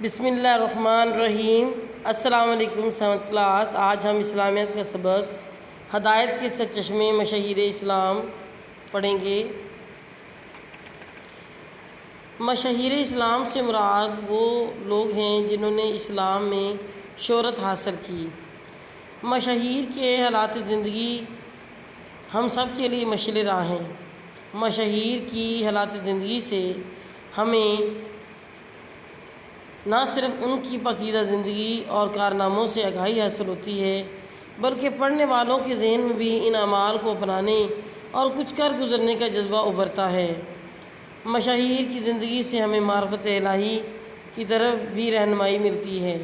بسم اللہ الرحمن الرحیم۔ السلام علیکم سیونتھ کلاس۔ آج ہم اسلامیت کا سبق ہدایت کے سرچشمے مشاہیر اسلام پڑھیں گے۔ مشاہیر اسلام سے مراد وہ لوگ ہیں جنہوں نے اسلام میں شہرت حاصل کی۔ مشاہیر کے حالات زندگی ہم سب کے لیے مشعل راہ ہیں۔ مشاہیر کی حالات زندگی سے ہمیں نہ صرف ان کی پاکیزہ زندگی اور کارناموں سے آگاہی حاصل ہوتی ہے بلکہ پڑھنے والوں کے ذہن میں بھی ان اعمال کو اپنانے اور کچھ کر گزرنے کا جذبہ ابھرتا ہے۔ مشاہیر کی زندگی سے ہمیں معرفت الہی کی طرف بھی رہنمائی ملتی ہے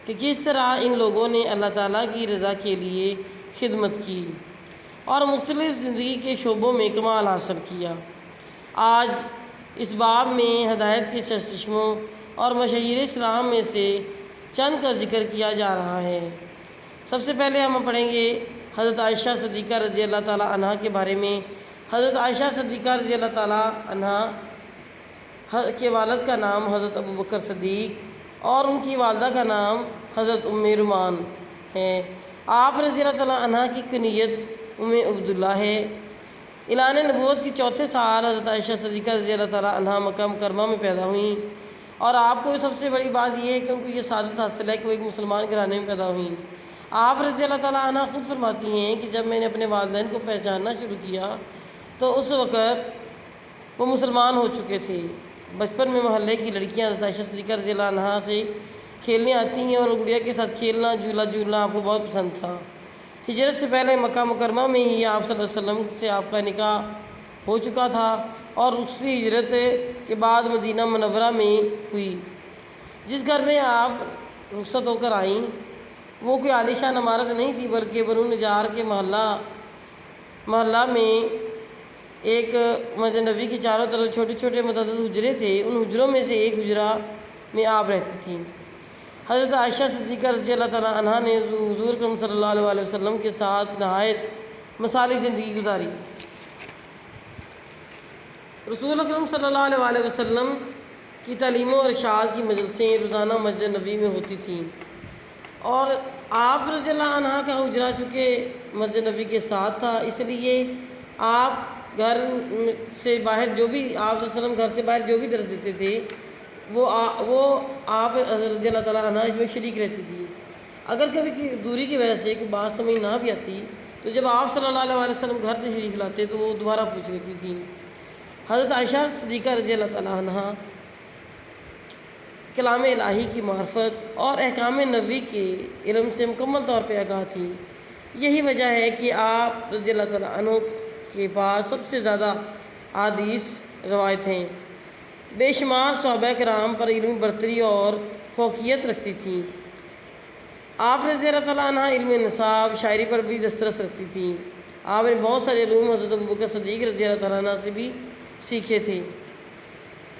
کہ کس طرح ان لوگوں نے اللہ تعالیٰ کی رضا کے لیے خدمت کی اور مختلف زندگی کے شعبوں میں کمال حاصل کیا۔ آج اس باب میں ہدایت کے سرچشموں اور مشاہیر اسلام میں سے چند کا ذکر کیا جا رہا ہے۔ سب سے پہلے ہم پڑھیں گے حضرت عائشہ صدیقہ رضی اللہ تعالیٰ عنہ کے بارے میں۔ حضرت عائشہ صدیقہ رضی اللہ تعالیٰ عنہ کے والد کا نام حضرت ابوبکر صدیق اور ان کی والدہ کا نام حضرت ام رومان ہے۔ آپ رضی اللہ تعالیٰ عنہ کی کنیت ام عبداللہ ہے۔ اعلان نبوت کی چوتھے سال حضرت عائشہ صدیقہ رضی اللہ تعالیٰ عنہ مکہ مکرمہ میں پیدا ہوئیں، اور آپ کو سب سے بڑی بات یہ ہے کہ ان کو یہ سعادت حاصل ہے کہ وہ ایک مسلمان گھرانے میں پیدا ہوئیں۔ آپ رضی اللہ تعالیٰ عنہ خود فرماتی ہیں کہ جب میں نے اپنے والدین کو پہچاننا شروع کیا تو اس وقت وہ مسلمان ہو چکے تھے۔ بچپن میں محلے کی لڑکیاں حضرت عائشہ صدیقہ رضی اللہ عنہ سے کھیلنے آتی ہیں اور گڑیا کے ساتھ کھیلنا جھولنا آپ کو بہت پسند تھا۔ ہجرت سے پہلے مکہ مکرمہ میں ہی آپ صلی اللہ علیہ وسلم سے آپ کا نکاح ہو چکا تھا اور دوسری ہجرت کے بعد مدینہ منورہ میں ہوئی۔ جس گھر میں آپ رخصت ہو کر آئیں وہ کوئی عالیشان عمارت نہیں تھی بلکہ بنو نجار کے محلہ میں ایک مسجد نبی کے چاروں طرف چھوٹے چھوٹے متعدد حجرے تھے۔ ان حجروں میں سے ایک حجرہ میں آپ رہتی تھیں۔ حضرت عائشہ صدیقہ رضی اللہ تعالیٰ عنہ نے حضور اکرم صلی اللہ علیہ وسلم کے ساتھ نہایت مثالی زندگی گزاری۔ رسول اکرم صلی اللہ علیہ وسلم کی تعلیم و ارشاد کی مجلسیں روزانہ مسجد نبی میں ہوتی تھیں، اور آپ رضی اللہ عنہ کا حجرہ چونکہ مسجد نبی کے ساتھ تھا اس لیے آپ گھر سے باہر جو بھی آپ صلی اللہ علیہ وسلم گھر سے باہر جو بھی درس دیتے تھے وہ آپ رضی اللہ تعالیٰ عنہ اس میں شریک رہتی تھی۔ اگر کبھی دوری کی وجہ سے کوئی بات سمجھ نہ بھی آتی تو جب آپ صلی اللہ علیہ وسلم گھر سے شریک لاتے تو وہ دوبارہ پوچھ لیتی تھیں۔ حضرت عائشہ صدیقہ رضی اللہ تعالیٰ عنہ کلام الہی کی معرفت اور احکام نبوی کے علم سے مکمل طور پہ آگاہ تھیں۔ یہی وجہ ہے کہ آپ رضی اللہ تعالیٰ عنہ کے پاس سب سے زیادہ احادیث روایت ہیں۔ بے شمار صحابہ کرام پر علمی برتری اور فوقیت رکھتی تھیں۔ آپ رضی اللہ تعالیٰ عنہ علم نصاب شاعری پر بھی دسترس رکھتی تھیں۔ آپ نے بہت سارے علوم حضرت ابوبکر صدیق رضی اللہ تعالیٰ عنہ سے بھی سیکھے تھے۔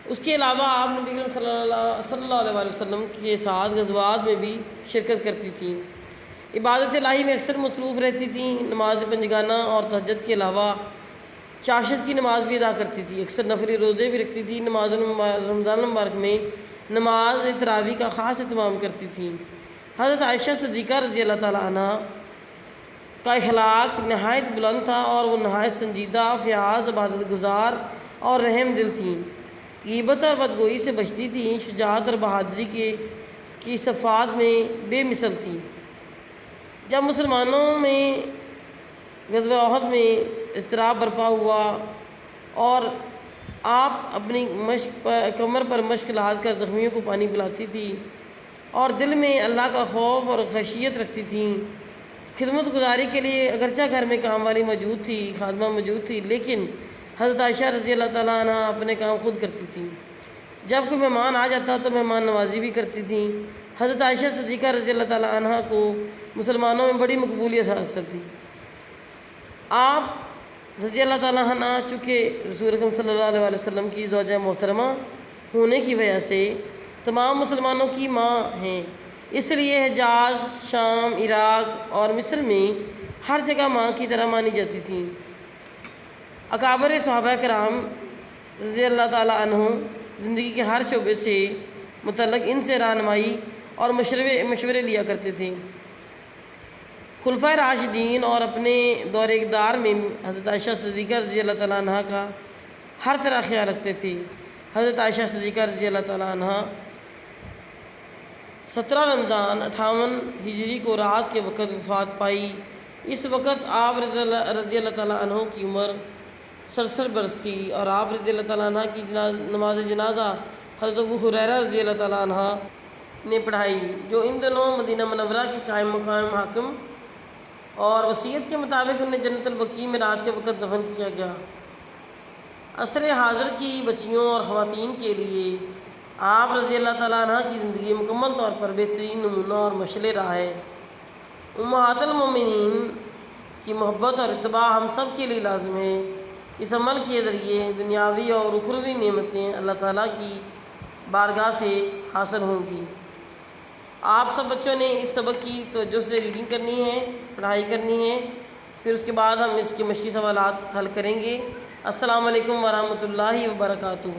اس کے علاوہ آپ نبی کریم صلی اللہ علیہ وسلم کے ساتھ غزوات میں بھی شرکت کرتی تھیں۔ عبادت الہی میں اکثر مصروف رہتی تھیں۔ نماز پنجگانہ اور تہجد کے علاوہ چاشت کی نماز بھی ادا کرتی تھی۔ اکثر نفلی روزے بھی رکھتی تھیں۔ رمضان المبارک میں نماز تراویح کا خاص اہتمام کرتی تھیں۔ حضرت عائشہ صدیقہ رضی اللہ تعالیٰ عنہ کا اخلاق نہایت بلند تھا اور وہ نہایت سنجیدہ، فیاض، عبادت گزار اور رحم دل تھیں۔ غیبت اور بدگوئی سے بچتی تھیں۔ شجاعت اور بہادری کی صفات میں بے مثل تھیں۔ جب مسلمانوں میں غزوہ احد میں اضطراب برپا ہوا اور آپ اپنی کمر پر مشک لاد کر زخمیوں کو پانی پلاتی تھی اور دل میں اللہ کا خوف اور خشیت رکھتی تھیں، خدمت گزاری کے لیے اگرچہ گھر میں کام والی موجود تھی، خادمہ موجود تھی، لیکن حضرت عائشہ رضی اللہ تعالیٰ عنہ اپنے کام خود کرتی تھیں۔ جب کوئی مہمان آ جاتا تو مہمان نوازی بھی کرتی تھیں۔ حضرت عائشہ صدیقہ رضی اللہ تعالیٰ عنہ کو مسلمانوں میں بڑی مقبولیت حاصل تھی۔ آپ رضی اللہ تعالیٰ عنہ چونکہ رسول اکرم صلی اللہ علیہ وسلم کی زوجہ محترمہ ہونے کی وجہ سے تمام مسلمانوں کی ماں ہیں، اس لیے حجاز، شام، عراق اور مصر میں ہر جگہ ماں کی طرح مانی جاتی تھیں۔ اکابر صحابہ کرام رضی اللہ تعالیٰ عنہ زندگی کے ہر شعبے سے متعلق ان سے رہنمائی اور مشورے لیا کرتے تھے۔ خلفائے راشدین اور اپنے دور اقتدار میں حضرت عائشہ صدیقہ رضی اللہ تعالیٰ عنہ کا ہر طرح خیال رکھتے تھے۔ حضرت عائشہ صدیقہ رضی اللہ تعالیٰ عنہ 17 رمضان 58 ہجری کو رات کے وقت وفات پائی۔ اس وقت آپ رضی اللہ تعالیٰ عنہ کی عمر 67 برس تھی، اور آپ رضی اللہ تعالیٰ عنہ کی نماز جنازہ حضرت ابو ہریرہ رضی اللہ تعالیٰ عنہ نے پڑھائی، جو ان دنوں مدینہ منورہ کے قائم مقام حاکم، اور وصیت کے مطابق انہیں جنت البقیع میں رات کے وقت دفن کیا گیا۔ عصر حاضر کی بچیوں اور خواتین کے لیے آپ رضی اللہ تعالیٰ عنہ کی زندگی مکمل طور پر بہترین نمونہ اور مشعل راہ ہے۔ امہات المومنین کی محبت اور اتباع ہم سب کے لیے لازم ہے۔ اس عمل کے ذریعے دنیاوی اور اخروی نعمتیں اللہ تعالیٰ کی بارگاہ سے حاصل ہوں گی۔ آپ سب بچوں نے اس سبق کی توجہ سے ریڈنگ کرنی ہے، پڑھائی کرنی ہے، پھر اس کے بعد ہم اس کے مشقی سوالات حل کریں گے۔ السلام علیکم ورحمۃ اللہ وبرکاتہ۔